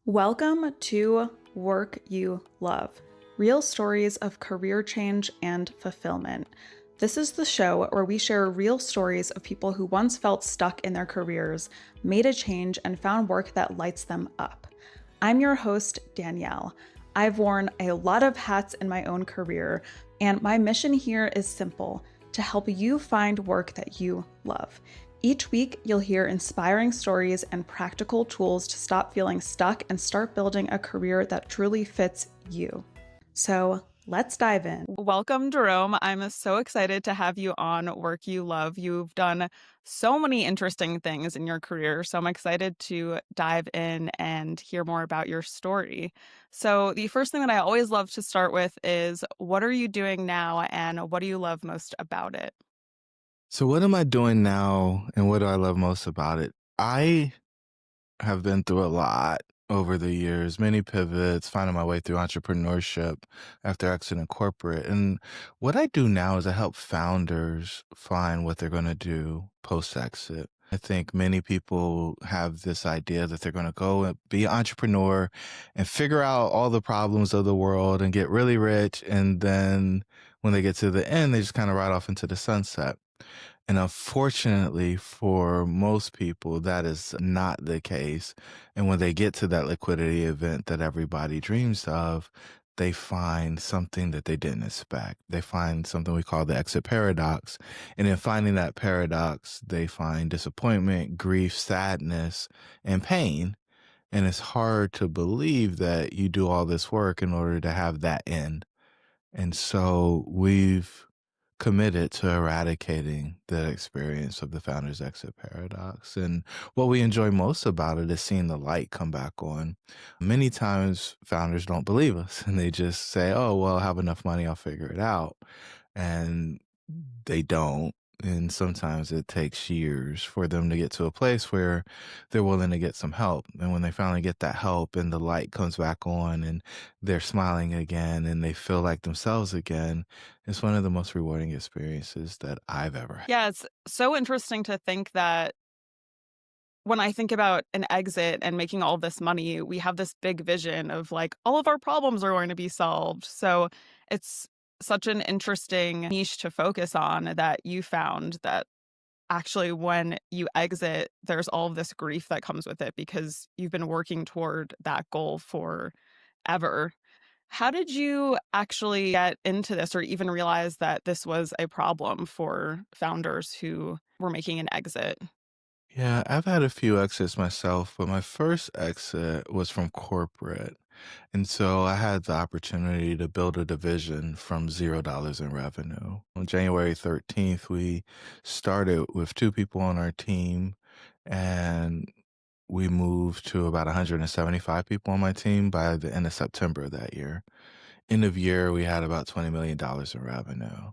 Welcome to Work You Love, real stories of career change and fulfillment. This is the show where we share real stories of people who once felt stuck in their careers, made a change, and found work that lights them up. I'm your host, Danielle. I've worn a lot of hats in my own career, and my mission here is simple: to help you find work that you love. Each week, you'll hear inspiring stories and practical tools to stop feeling stuck and start building a career that truly fits you. So let's dive in. Welcome, Jerome. I'm so excited to have you on Work You Love. You've done so many interesting things in your career, so I'm excited to dive in and hear more about your story. So, the first thing that I always love to start with is, what are you doing now and what do you love most about it? So what am I doing now and what do I love most about it? I have been through a lot over the years, many pivots, finding my way through entrepreneurship after exiting corporate. And what I do now is I help founders find what they're going to do post exit. I think many people have this idea that they're going to go and be an entrepreneur and figure out all the problems of the world and get really rich. And then when they get to the end, they just kind of ride off into the sunset. And unfortunately, for most people, that is not the case. And when they get to that liquidity event that everybody dreams of, they find something that they didn't expect. They find something we call the exit paradox. And in finding that paradox, they find disappointment, grief, sadness, and pain. And it's hard to believe that you do all this work in order to have that end. And so we've committed to eradicating the experience of the founder's exit paradox. And what we enjoy most about it is seeing the light come back on. Many times founders don't believe us and they just say, oh, well, I have enough money, I'll figure it out. And they don't. And sometimes it takes years for them to get to a place where they're willing to get some help. And when they finally get that help and the light comes back on and they're smiling again and they feel like themselves again, it's one of the most rewarding experiences that I've ever had. Yeah, it's so interesting to think that when I think about an exit and making all this money, we have this big vision of like all of our problems are going to be solved. So it's such an interesting niche to focus on that you found that actually when you exit, there's all of this grief that comes with it because you've been working toward that goal forever. How did you actually get into this or even realize that this was a problem for founders who were making an exit? Yeah, I've had a few exits myself, but my first exit was from corporate. And so I had the opportunity to build a division from $0 in revenue. On January 13th, we started with two people on our team, and we moved to about 175 people on my team by the end of September of that year. End of year, we had about $20 million in revenue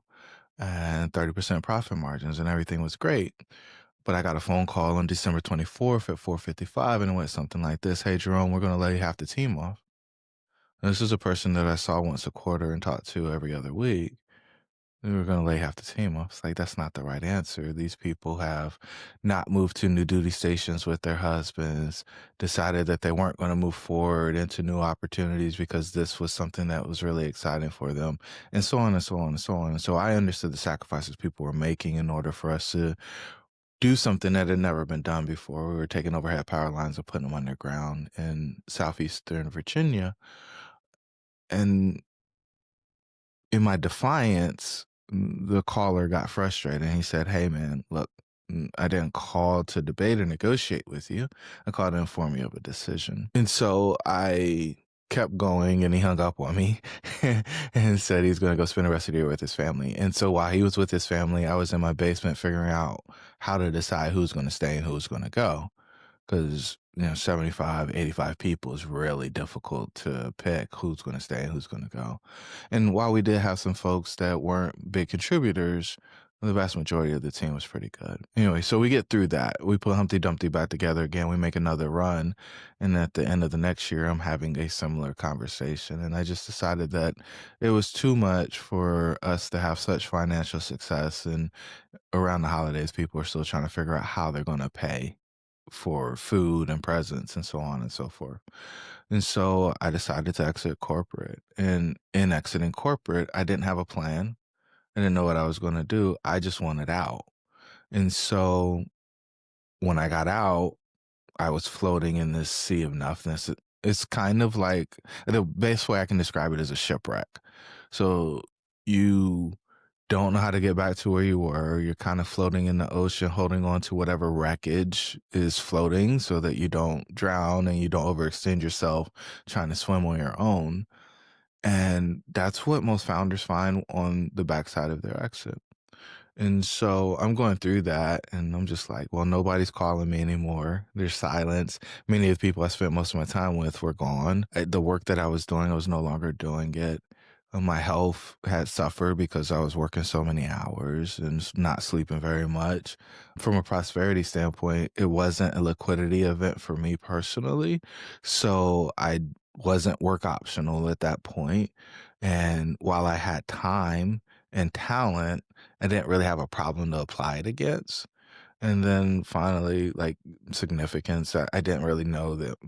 and 30% profit margins, and everything was great. But I got a phone call on December 24th at 4:55, and it went something like this: "Hey, Jerome, we're going to lay half the team off." And this is a person that I saw once a quarter and talked to every other week. We were going to lay half the team off. It's like, that's not the right answer. These people have not moved to new duty stations with their husbands, decided that they weren't going to move forward into new opportunities because this was something that was really exciting for them, and so on and so on and so on. And so I understood the sacrifices people were making in order for us to do something that had never been done before. We were taking overhead power lines and putting them underground in southeastern Virginia. And in my defiance, the caller got frustrated and he said, "Hey, man, look, I didn't call to debate or negotiate with you. I called to inform you of a decision." And so I kept going and he hung up on me and said he's going to go spend the rest of the year with his family. And so while he was with his family, I was in my basement figuring out how to decide who's going to stay and who's going to go. Because, 75, 85 people is really difficult to pick who's going to stay and who's going to go. And while we did have some folks that weren't big contributors, the vast majority of the team was pretty good. Anyway, so we get through that. We put Humpty Dumpty back together again. We make another run. And at the end of the next year, I'm having a similar conversation. And I just decided that it was too much for us to have such financial success. And around the holidays, people are still trying to figure out how they're going to pay for food and presents and so on and so forth. And so I decided to exit corporate. And in exiting corporate, I didn't have a plan. I didn't know what I was going to do. I just wanted out. And so when I got out, I was floating in this sea of nothingness. It's kind of like the best way I can describe it is a shipwreck. So you don't know how to get back to where you were. You're kind of floating in the ocean, holding on to whatever wreckage is floating so that you don't drown and you don't overextend yourself trying to swim on your own. And that's what most founders find on the backside of their exit. And so I'm going through that and I'm just like, well, nobody's calling me anymore. There's silence. Many of the people I spent most of my time with were gone. The work that I was doing, I was no longer doing it. My health had suffered because I was working so many hours and not sleeping very much. From a prosperity standpoint, it wasn't a liquidity event for me personally. So I wasn't work optional at that point. And while I had time and talent, I didn't really have a problem to apply it against. And then finally, like significance, I didn't really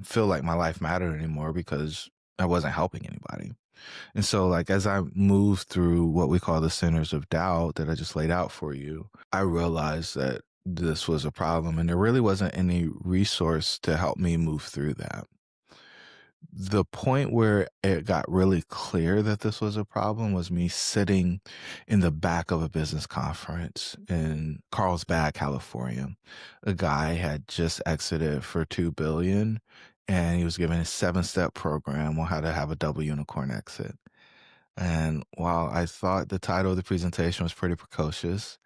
feel like my life mattered anymore because I wasn't helping anybody. And so, like, as I moved through what we call the centers of doubt that I just laid out for you, I realized that this was a problem and there really wasn't any resource to help me move through that. The point where it got really clear that this was a problem was me sitting in the back of a business conference in Carlsbad, California. A guy had just exited for 2 billion and he was given a 7-step program on how to have a double unicorn exit. And while I thought the title of the presentation was pretty precocious,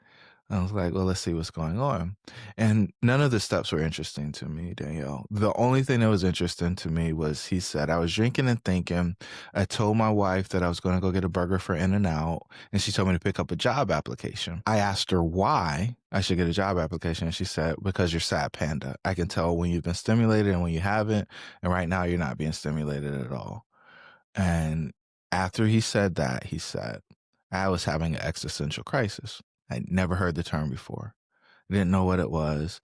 I was like, well, let's see what's going on. And none of the steps were interesting to me, Danielle. The only thing that was interesting to me was he said, I was drinking and thinking. I told my wife that I was going to go get a burger for In-N-Out, and she told me to pick up a job application. I asked her why I should get a job application, and she said, because you're sad panda. I can tell when you've been stimulated and when you haven't, and right now you're not being stimulated at all. And after he said that, he said, I was having an existential crisis. I'd never heard the term before. I didn't know what it was.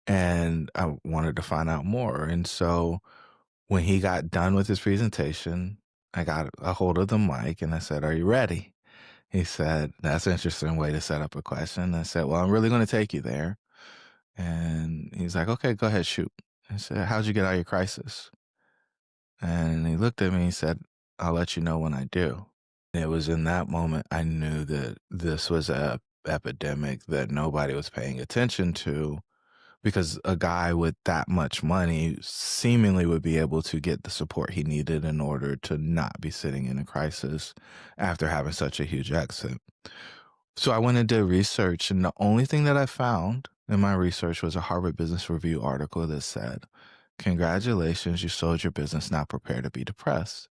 And I wanted to find out more. And so when he got done with his presentation, I got a hold of the mic and I said, are you ready? He said, that's an interesting way to set up a question. I said, well, I'm really going to take you there. And he's like, okay, go ahead, shoot. I said, how'd you get out of your crisis? And he looked at me and he said, I'll let you know when I do. It was in that moment I knew that this was a epidemic that nobody was paying attention to because a guy with that much money seemingly would be able to get the support he needed in order to not be sitting in a crisis after having such a huge exit. So I went and did research, and the only thing that I found in my research was a Harvard Business Review article that said, congratulations, you sold your business, now prepare to be depressed.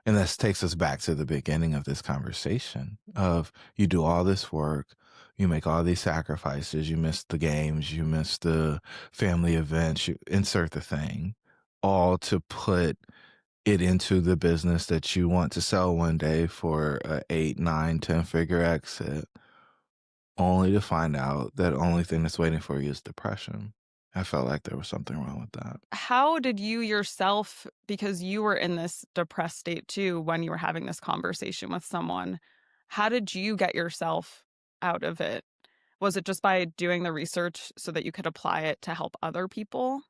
And this takes us back to the beginning of this conversation of you do all this work, you make all these sacrifices, you miss the games, you miss the family events, you insert the thing, all to put it into the business that you want to sell one day for a 8, 9, 10-figure exit, only to find out that the only thing that's waiting for you is depression. I felt like there was something wrong with that. How did you yourself, because you were in this depressed state too when you were having this conversation with someone, how did you get yourself out of it? Was it just by doing the research so that you could apply it to help other people?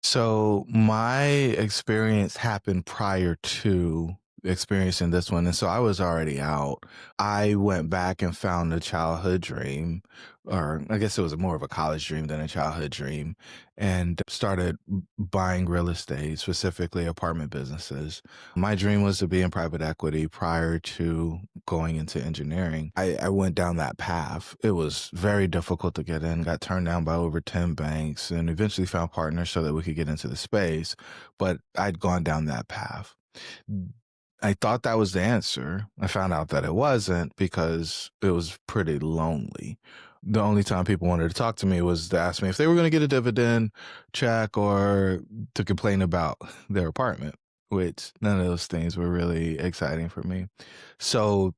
So my experience happened prior to experiencing this one. And so I was already out. I went back and found a childhood dream, or I guess it was more of a college dream than a childhood dream, and started buying real estate, specifically apartment businesses. My dream was to be in private equity prior to going into engineering. I went down that path. It was very difficult to get in, got turned down by over 10 banks, and eventually found partners so that we could get into the space. But I'd gone down that path. I thought that was the answer. I found out that it wasn't because it was pretty lonely. The only time people wanted to talk to me was to ask me if they were going to get a dividend check or to complain about their apartment, which none of those things were really exciting for me. So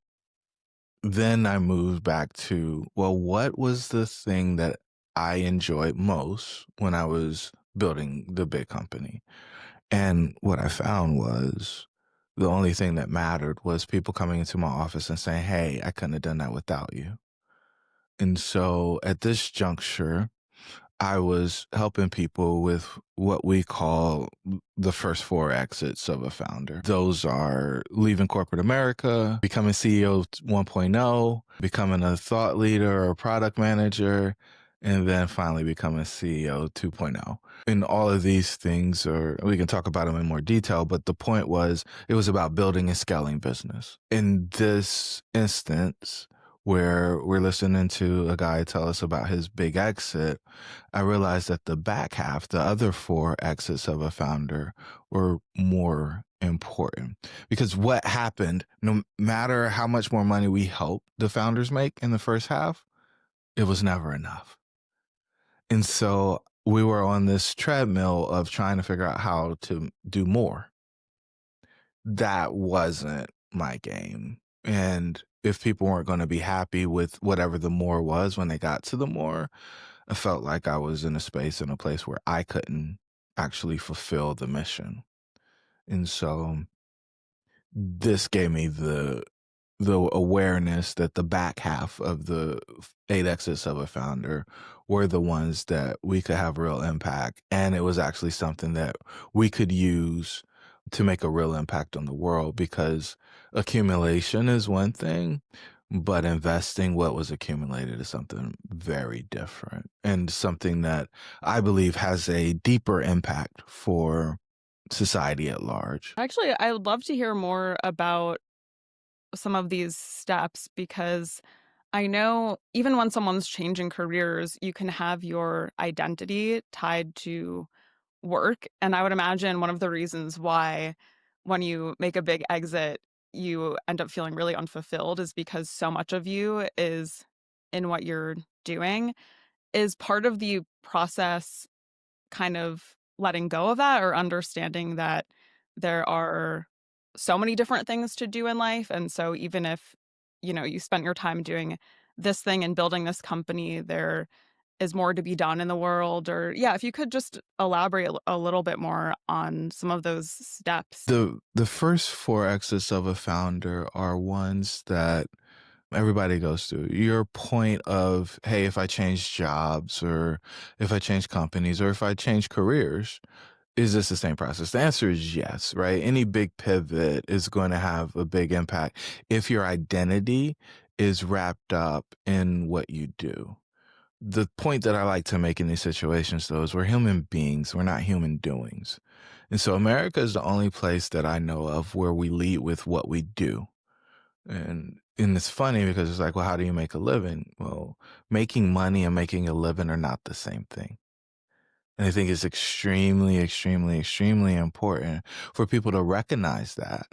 then I moved back to, well, what was the thing that I enjoyed most when I was building the big company. And what I found was the only thing that mattered was people coming into my office and saying, "Hey, I couldn't have done that without you." And so at this juncture, I was helping people with what we call the first four exits of a founder. Those are leaving corporate America, becoming CEO 1.0, becoming a thought leader or product manager, and then finally becoming CEO 2.0. And all of these things are, we can talk about them in more detail, but the point was it was about building and scaling business. In this instance, where we're listening to a guy tell us about his big exit, I realized that the back half, the other four exits of a founder, were more important. Because what happened, no matter how much more money we help the founders make in the first half, it was never enough. And so we were on this treadmill of trying to figure out how to do more. That wasn't my game. And if people weren't going to be happy with whatever the more was when they got to the more, I felt like I was in a space in a place where I couldn't actually fulfill the mission. And so this gave me the awareness that the back half of the 8 exits of a founder were the ones that we could have real impact, and it was actually something that we could use to make a real impact on the world, because accumulation is one thing, but investing what was accumulated is something very different, and something that I believe has a deeper impact for society at large. Actually, I would love to hear more about some of these steps because I know even when someone's changing careers, you can have your identity tied to work. And I would imagine one of the reasons why when you make a big exit, you end up feeling really unfulfilled is because so much of you is in what you're doing. Is part of the process kind of letting go of that or understanding that there are so many different things to do in life, and so even if, you spent your time doing this thing and building this company, there is more to be done in the world? Or yeah, if you could just elaborate a little bit more on some of those steps. The first 4 exits of a founder are ones that everybody goes through. Your point of, "Hey, if I change jobs or if I change companies or if I change careers, is this the same process?" The answer is yes, right? Any big pivot is going to have a big impact if your identity is wrapped up in what you do. The point that I like to make in these situations, though, is we're human beings, we're not human doings. And so America is the only place that I know of where we lead with what we do. And it's funny because it's like, well, how do you make a living? Well, making money and making a living are not the same thing. And I think it's extremely, extremely, extremely important for people to recognize that,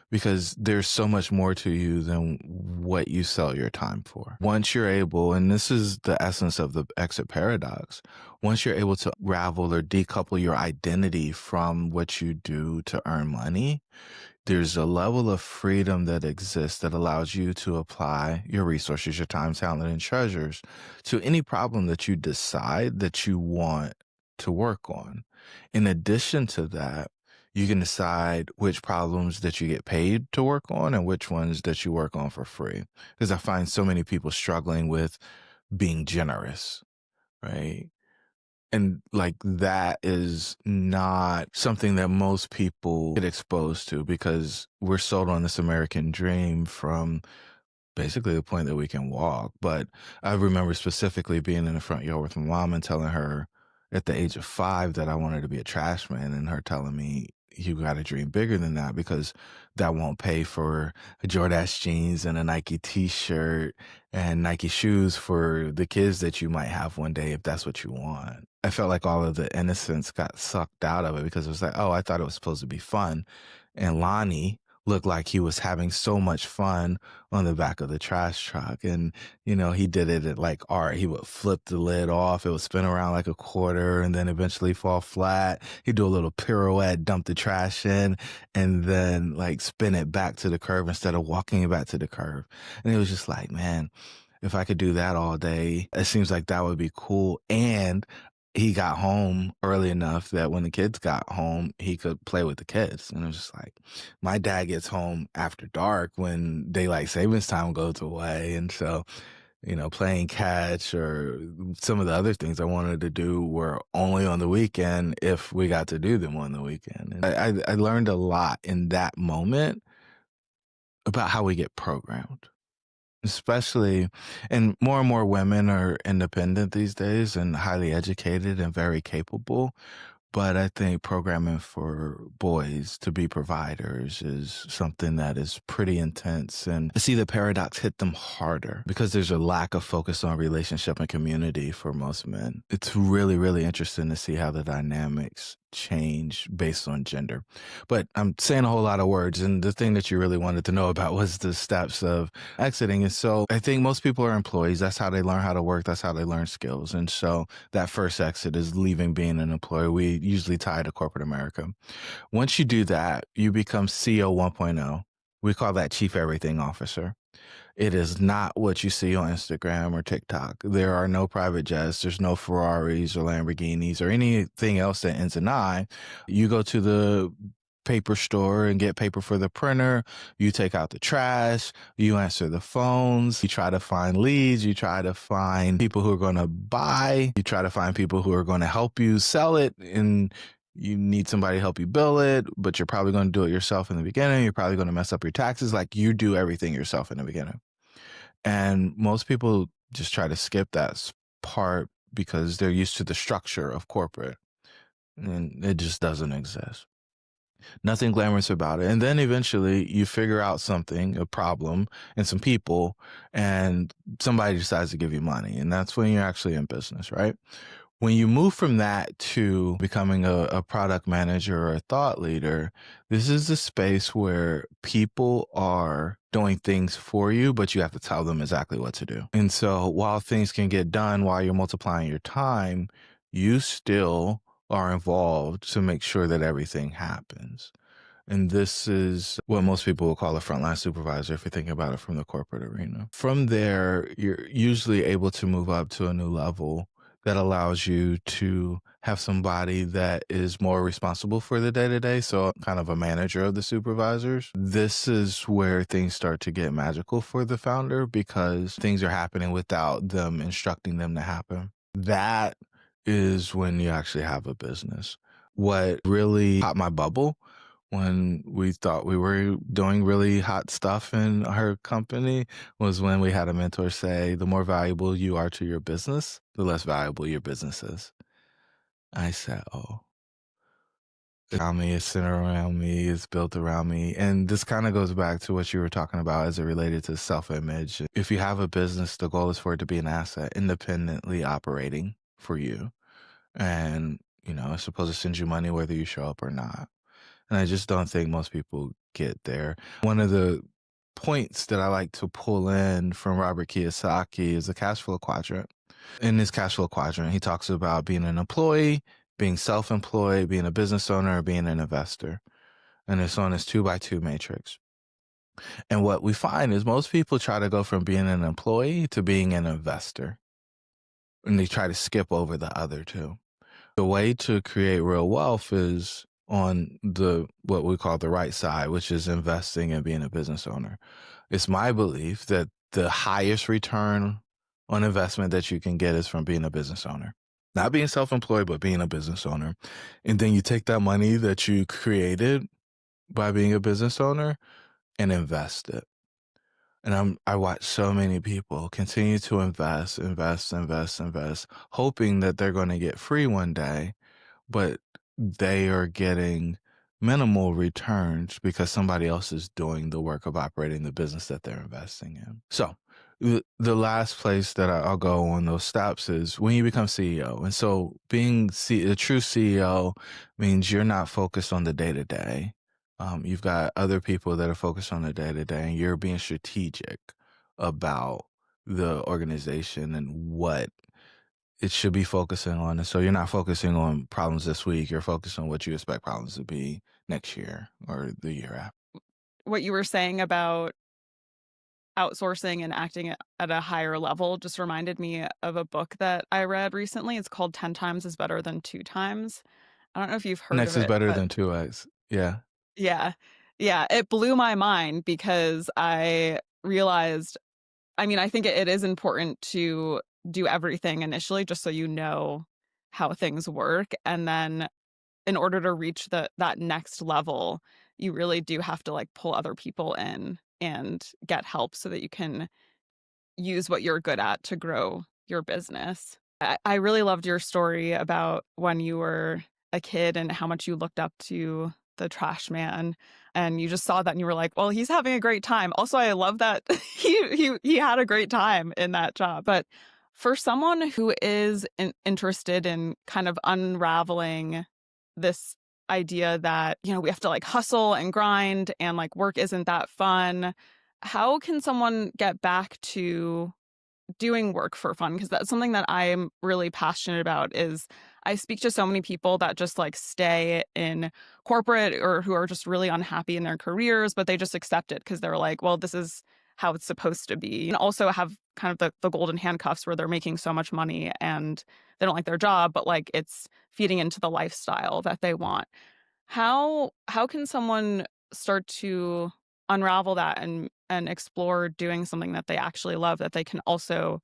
because there's so much more to you than what you sell your time for. Once you're able, and this is the essence of the exit paradox, once you're able to ravel or decouple your identity from what you do to earn money, there's a level of freedom that exists that allows you to apply your resources, your time, talent, and treasures to any problem that you decide that you want to work on. In addition to that, you can decide which problems that you get paid to work on and which ones that you work on for free. Because I find so many people struggling with being generous, right? And like that is not something that most people get exposed to, because we're sold on this American dream from basically the point that we can walk. But I remember specifically being in the front yard with my mom and telling her at the age of 5 that I wanted to be a trash man, and her telling me, "You got to dream bigger than that, because that won't pay for a Jordache jeans and a Nike t-shirt and Nike shoes for the kids that you might have one day if that's what you want." I felt like all of the innocence got sucked out of it, because it was like, oh, I thought it was supposed to be fun. And Lonnie looked like he was having so much fun on the back of the trash truck. And, he did it at like art. He would flip the lid off. It would spin around like a quarter and then eventually fall flat. He'd do a little pirouette, dump the trash in, and then like spin it back to the curb instead of walking it back to the curb. And it was just like, man, if I could do that all day, it seems like that would be cool. And he got home early enough that when the kids got home, he could play with the kids. And it was just like, my dad gets home after dark when daylight savings time goes away. And so, playing catch or some of the other things I wanted to do were only on the weekend if we got to do them on the weekend. And I learned a lot in that moment about how we get programmed. Especially and more women are independent these days and highly educated and very capable. But I think programming for boys to be providers is something that is pretty intense. And I see the paradox hit them harder because there's a lack of focus on relationship and community for most men. It's really, really interesting to see how the dynamics change based on gender. But I'm saying a whole lot of words. And the thing that you really wanted to know about was the steps of exiting. And so I think most people are employees. That's how they learn how to work. That's how they learn skills. And so that first exit is leaving being an employee. We usually tie to corporate America. Once you do that, you become CEO 1.0. We call that Chief Everything Officer. It is not what you see on Instagram or TikTok. There are no private jets. There's no Ferraris or Lamborghinis or anything else that ends in I. You go to the paper store and get paper for the printer. You take out the trash. You answer the phones. You try to find leads. You try to find people who are going to buy. You try to find people who are going to help you sell it. And you need somebody to help you bill it, but you're probably going to do it yourself in the beginning. You're probably going to mess up your taxes. Like you do everything yourself in the beginning. And most people just try to skip that part because they're used to the structure of corporate and it just doesn't exist. Nothing glamorous about it. And then eventually you figure out something, a problem, and some people, and somebody decides to give you money. And that's when you're actually in business, right? When you move from that to becoming a product manager or a thought leader, this is the space where people are doing things for you, but you have to tell them exactly what to do. And so while things can get done while you're multiplying your time, you still are involved to make sure that everything happens. And this is what most people will call a frontline supervisor if you're thinking about it from the corporate arena. From there, you're usually able to move up to a new level that allows you to have somebody that is more responsible for the day-to-day, so kind of a manager of the supervisors. This is where things start to get magical for the founder because things are happening without them instructing them to happen. That is when you actually have a business. What really popped my bubble when we thought we were doing really hot stuff in our company was when we had a mentor say, the more valuable you are to your business, the less valuable your business is. I said, oh, around me, it's centered around me, it's built around me. And this kind of goes back to what you were talking about as it related to self-image. If you have a business, the goal is for it to be an asset, independently operating for you. And, it's supposed to send you money whether you show up or not. And I just don't think most people get there. One of the points that I like to pull in from Robert Kiyosaki is the cash flow quadrant. In this cash flow quadrant, he talks about being an employee, being self-employed, being a business owner, or being an investor. And it's on this 2x2 matrix. And what we find is most people try to go from being an employee to being an investor. And they try to skip over the other two. The way to create real wealth is on what we call the right side, which is investing and being a business owner. It's my belief that the highest return on investment that you can get is from being a business owner. Not being self-employed, but being a business owner. And then you take that money that you created by being a business owner and invest it. And I watch so many people continue to invest, hoping that they're going to get free one day, but they are getting minimal returns because somebody else is doing the work of operating the business that they're investing in. So the last place that I'll go on those steps is when you become CEO. And so being a true CEO means you're not focused on the day-to-day. You've got other people that are focused on the day-to-day, and you're being strategic about the organization and what it should be focusing on. And so you're not focusing on problems this week. You're focused on what you expect problems to be next year or the year after. What you were saying about outsourcing and acting at a higher level just reminded me of a book that I read recently. It's called 10 Times is Better Than 2 Times. I don't know if you've heard of Next is it, better but than 2x. Yeah. yeah. Yeah, it blew my mind because I realized, I mean, I think it is important to do everything initially just so you know how things work, and then in order to reach that next level, you really do have to, like, pull other people in and get help so that you can use what you're good at to grow your business. I really loved your story about when you were a kid and how much you looked up to the trash man, and you just saw that and you were like, "Well, he's having a great time." Also, I love that he had a great time in that job. But for someone who is interested in kind of unraveling this idea that, we have to, like, hustle and grind and, like, work isn't that fun, how can someone get back to doing work for fun? Because that's something that I'm really passionate about. Is I speak to so many people that just, like, stay in corporate or who are just really unhappy in their careers, but they just accept it because 'cause they're like, "Well, this is how it's supposed to be." And also have kind of the golden handcuffs where they're making so much money and they don't like their job, but, like, it's feeding into the lifestyle that they want. How can someone start to unravel that and explore doing something that they actually love that they can also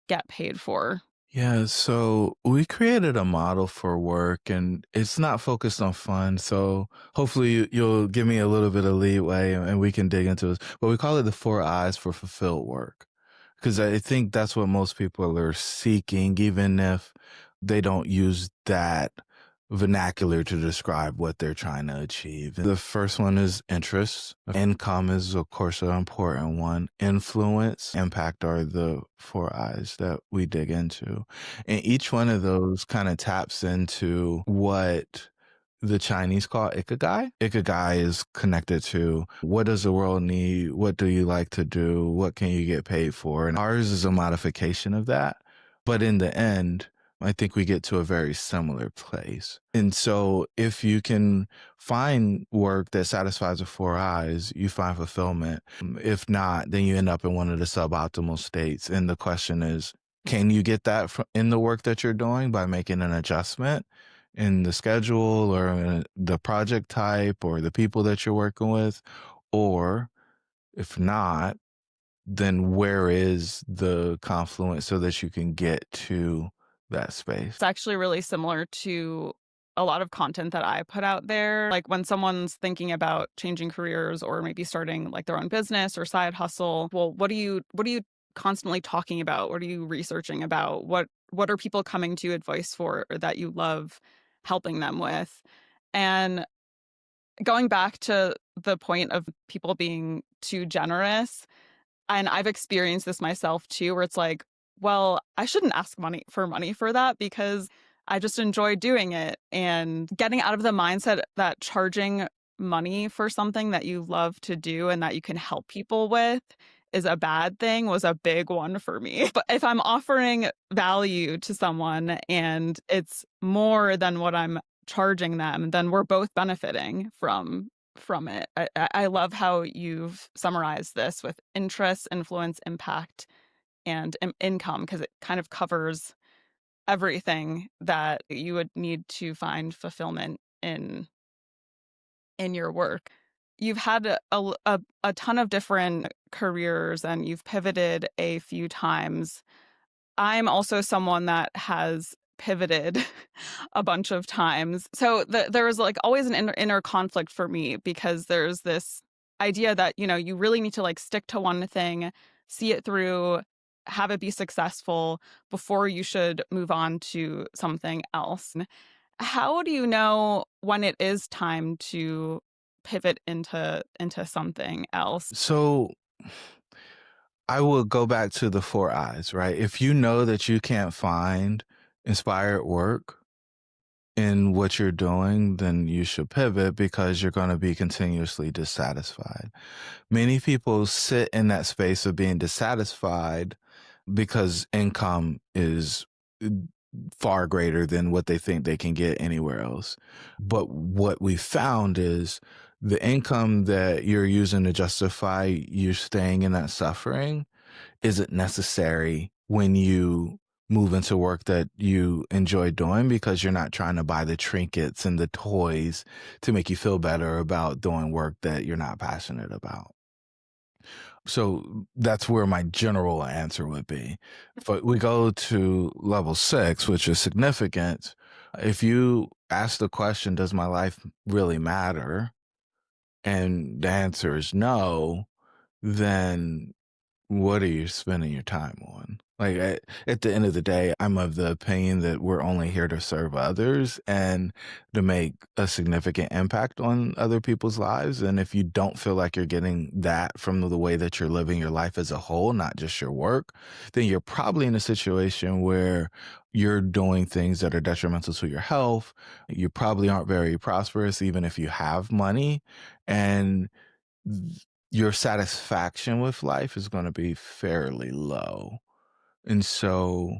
get paid for? Yeah, so we created a model for work and it's not focused on fun. So hopefully you'll give me a little bit of leeway and we can dig into this. But we call it the 4 I's for fulfilled work. Because I think that's what most people are seeking, even if they don't use that vernacular to describe what they're trying to achieve. The first one is interest. Income is, of course, an important one. Influence, impact are the 4 I's that we dig into. And each one of those kind of taps into what the Chinese call ikigai. Ikigai is connected to what does the world need? What do you like to do? What can you get paid for? And ours is a modification of that. But in the end, I think we get to a very similar place. And so if you can find work that satisfies the 4 I's, you find fulfillment. If not, then you end up in one of the suboptimal states. And the question is, can you get that in the work that you're doing by making an adjustment in the schedule or in the project type or the people that you're working with? Or if not, then where is the confluence so that you can get to that space? It's actually really similar to a lot of content that I put out there. Like, when someone's thinking about changing careers or maybe starting, like, their own business or side hustle, well, what are you constantly talking about? What are you researching about? What are people coming to you advice for or that you love helping them with? And going back to the point of people being too generous, and I've experienced this myself too, where it's like, well, I shouldn't ask money for that because I just enjoy doing it. And getting out of the mindset that charging money for something that you love to do and that you can help people with is a bad thing was a big one for me. But if I'm offering value to someone and it's more than what I'm charging them, then we're both benefiting from it. I love how you've summarized this with interest, influence, impact, and income because it kind of covers everything that you would need to find fulfillment in your work. You've had a ton of different careers and you've pivoted a few times. I'm also someone that has pivoted a bunch of times. So there was, like, always an inner conflict for me because there's this idea that, you really need to, like, stick to one thing, see it through, have it be successful before you should move on to something else. How do you know when it is time to pivot into something else? So I will go back to the 4 I's, right? If you know that you can't find inspired work in what you're doing, then you should pivot because you're going to be continuously dissatisfied. Many people sit in that space of being dissatisfied because income is uh, far greater than what they think they can get anywhere else. But what we found is the income that you're using to justify you staying in that suffering isn't necessary when you move into work that you enjoy doing because you're not trying to buy the trinkets and the toys to make you feel better about doing work that you're not passionate about. So that's where my general answer would be. But we go to level 6, which is significant. If you ask the question, does my life really matter? And the answer is no, then what are you spending your time on? Like at the end of the day, I'm of the opinion that we're only here to serve others and to make a significant impact on other people's lives. And if you don't feel like you're getting that from the way that you're living your life as a whole, not just your work, then you're probably in a situation where you're doing things that are detrimental to your health. You probably aren't very prosperous, even if you have money. And your satisfaction with life is gonna be fairly low. And so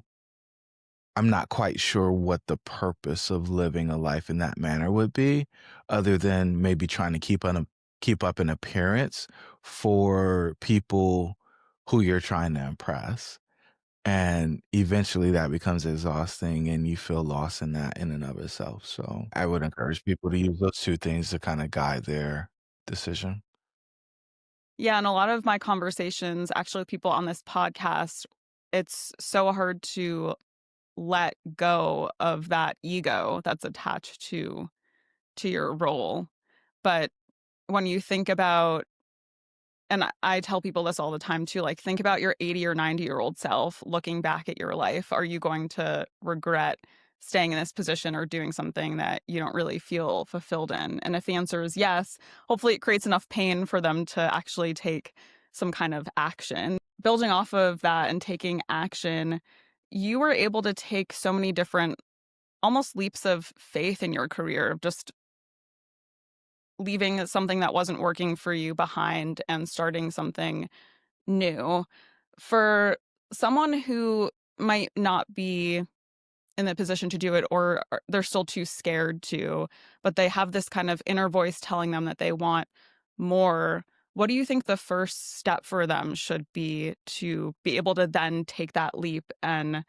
I'm not quite sure what the purpose of living a life in that manner would be, other than maybe trying to keep up an appearance for people who you're trying to impress. And eventually that becomes exhausting and you feel lost in that in and of itself. So I would encourage people to use those 2 things to kinda guide their decision. Yeah, and a lot of my conversations, actually, with people on this podcast, it's so hard to let go of that ego that's attached to your role. But when you think about and I tell people this all the time too, like, think about your 80 or 90-year-old self looking back at your life. Are you going to regret staying in this position or doing something that you don't really feel fulfilled in? And if the answer is yes, hopefully it creates enough pain for them to actually take some kind of action. Building off of that and taking action, you were able to take so many different almost leaps of faith in your career, just leaving something that wasn't working for you behind and starting something new. For someone who might not be in the position to do it or they're still too scared to, but they have this kind of inner voice telling them that they want more, what do you think the first step for them should be to be able to then take that leap and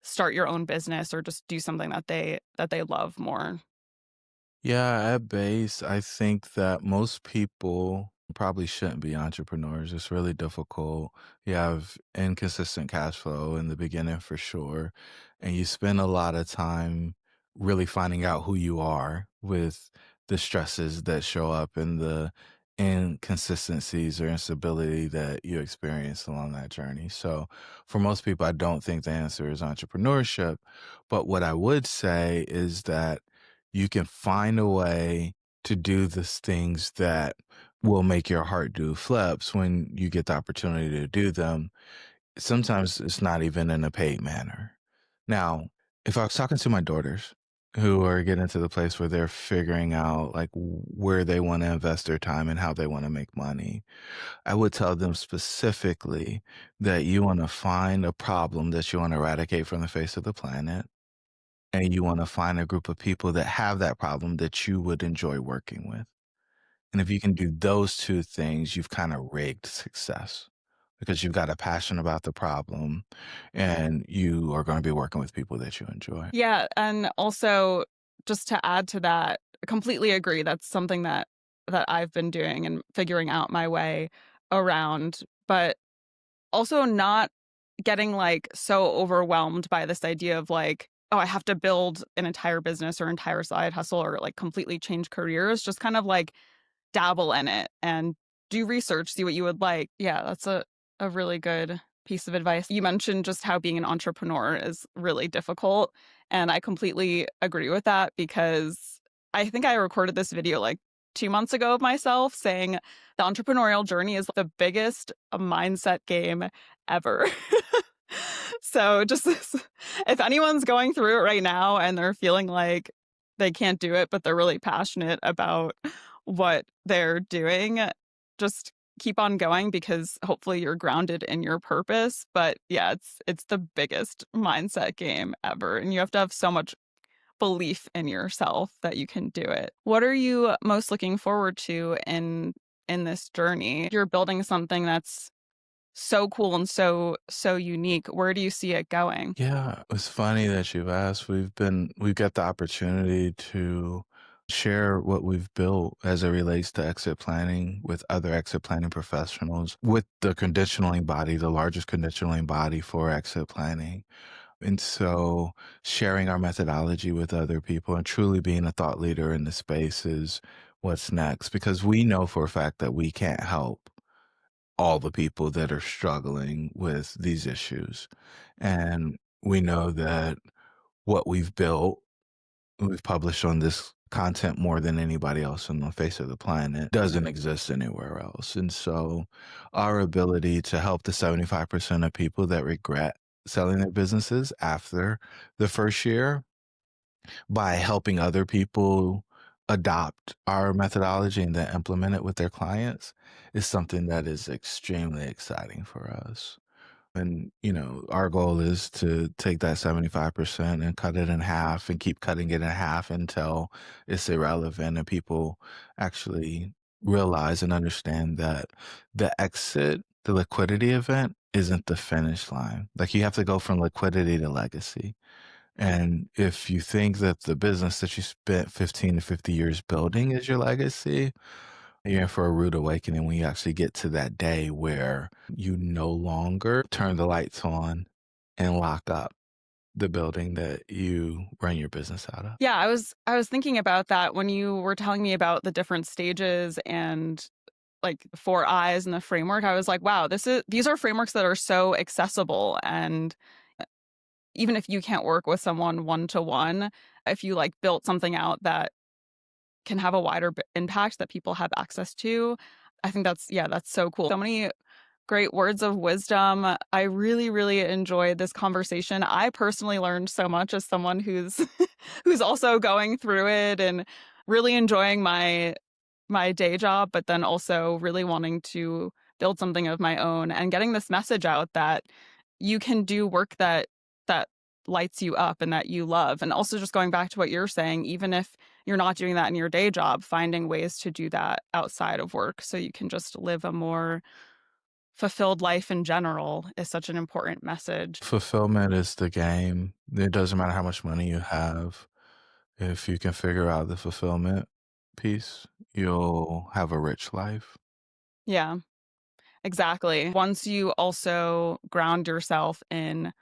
start your own business or just do something that they love more? Yeah, at base, I think that most people probably shouldn't be entrepreneurs. It's really difficult. You have inconsistent cash flow in the beginning for sure. And you spend a lot of time really finding out who you are with the stresses that show up and the inconsistencies or instability that you experience along that journey. So, for most people, I don't think the answer is entrepreneurship. But what I would say is that you can find a way to do these things that will make your heart do flips when you get the opportunity to do them. Sometimes it's not even in a paid manner. Now, if I was talking to my daughters who are getting to the place where they're figuring out like where they want to invest their time and how they want to make money, I would tell them specifically that you want to find a problem that you want to eradicate from the face of the planet and you wanna find a group of people that have that problem that you would enjoy working with. And if you can do those 2 things, you've kinda rigged success because you've got a passion about the problem and you are gonna be working with people that you enjoy. Yeah, and also just to add to that, I completely agree. That's something that I've been doing and figuring out my way around, but also not getting like so overwhelmed by this idea of like, oh, I have to build an entire business or entire side hustle or like completely change careers. Just kind of like dabble in it and do research, see what you would like. Yeah, that's a really good piece of advice. You mentioned just how being an entrepreneur is really difficult. And I completely agree with that because I think I recorded this video like 2 months ago of myself saying the entrepreneurial journey is the biggest mindset game ever. So just if anyone's going through it right now and they're feeling like they can't do it, but they're really passionate about what they're doing, just keep on going because hopefully you're grounded in your purpose. But yeah, it's the biggest mindset game ever. And you have to have so much belief in yourself that you can do it. What are you most looking forward to in this journey? You're building something that's so cool and so unique. Where do you see it going? Yeah, it's funny that you've asked. We've got the opportunity to share what we've built as it relates to exit planning with other exit planning professionals with the conditionaling body, the largest conditionaling body for exit planning. And so sharing our methodology with other people and truly being a thought leader in the space is what's next because we know for a fact that we can't help all the people that are struggling with these issues. And we know that what we've built, we've published on this content more than anybody else on the face of the planet, doesn't exist anywhere else. And so our ability to help the 75% of people that regret selling their businesses after the first year by helping other people adopt our methodology and then implement it with their clients is something that is extremely exciting for us. And, our goal is to take that 75% and cut it in half and keep cutting it in half until it's irrelevant and people actually realize and understand that the liquidity event isn't the finish line. Like you have to go from liquidity to legacy. And if you think that the business that you spent 15 to 50 years building is your legacy, you're in for a rude awakening when you actually get to that day where you no longer turn the lights on and lock up the building that you run your business out of. Yeah, I was thinking about that when you were telling me about the different stages and like the 4 eyes and the framework. I was like, wow, these are frameworks that are so accessible. And even if you can't work with someone one to one, if you like built something out that can have a wider impact that people have access to, I think that's so cool. So many great words of wisdom. I really, really enjoyed this conversation. I personally learned so much as someone who's who's also going through it and really enjoying my day job, but then also really wanting to build something of my own and getting this message out that you can do work that lights you up and that you love. And also just going back to what you're saying, even if you're not doing that in your day job, finding ways to do that outside of work so you can just live a more fulfilled life in general is such an important message. Fulfillment is the game. It doesn't matter how much money you have. If you can figure out the fulfillment piece, you'll have a rich life. Yeah, exactly. Once you also ground yourself in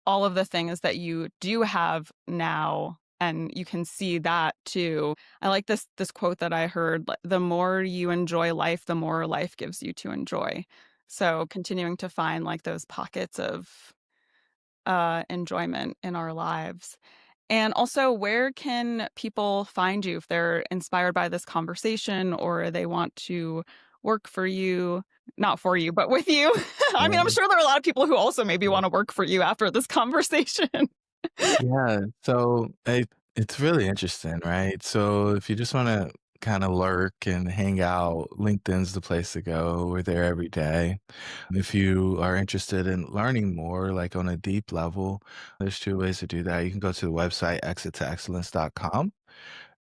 all of the things that you do have now and you can see that too. I like this quote that I heard, the more you enjoy life, the more life gives you to enjoy. So continuing to find like those pockets of enjoyment in our lives. And also, where can people find you if they're inspired by this conversation or they want to work for you? Not for you, but with you. I mean, I'm sure there are a lot of people who also maybe want to work for you after this conversation. Yeah, so it's really interesting, right? So if you just want to kind of lurk and hang out, LinkedIn's the place to go. We're there every day. If you are interested in learning more, like on a deep level, there's two ways to do that. You can go to the website exittoexcellence.com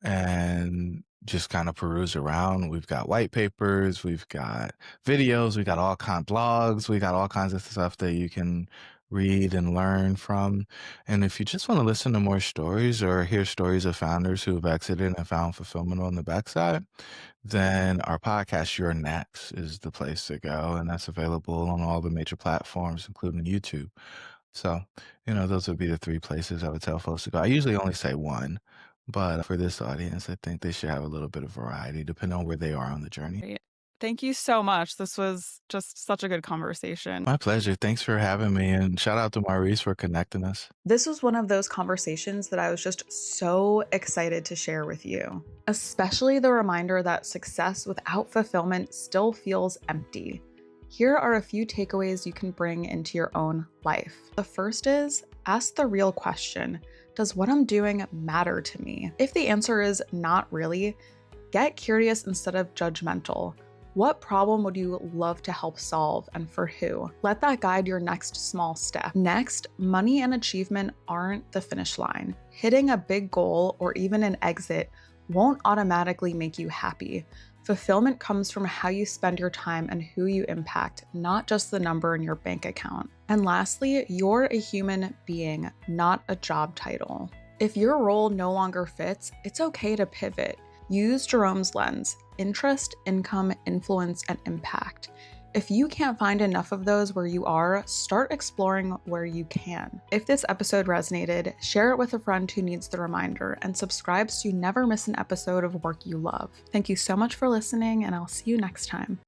and just kind of peruse around. We've got white papers, we've got videos, we got all kind blogs, we got all kinds of stuff that you can read and learn from. And if you just want to listen to more stories or hear stories of founders who have exited and found fulfillment on the backside, then our podcast, Your Next, is the place to go. And that's available on all the major platforms, including YouTube. So, those would be the three places I would tell folks to go. I usually only say one, but for this audience, I think they should have a little bit of variety depending on where they are on the journey. Great. Thank you so much. This was just such a good conversation. My pleasure. Thanks for having me. And shout out to Maurice for connecting us. This was one of those conversations that I was just so excited to share with you, especially the reminder that success without fulfillment still feels empty. Here are a few takeaways you can bring into your own life. The first is ask the real question. Does what I'm doing matter to me? If the answer is not really, get curious instead of judgmental. What problem would you love to help solve and for who? Let that guide your next small step. Next, money and achievement aren't the finish line. Hitting a big goal or even an exit won't automatically make you happy. Fulfillment comes from how you spend your time and who you impact, not just the number in your bank account. And lastly, you're a human being, not a job title. If your role no longer fits, it's okay to pivot. Use Jerome's lens: interest, income, influence, and impact. If you can't find enough of those where you are, start exploring where you can. If this episode resonated, share it with a friend who needs the reminder, and subscribe so you never miss an episode of work you love. Thank you so much for listening, and I'll see you next time.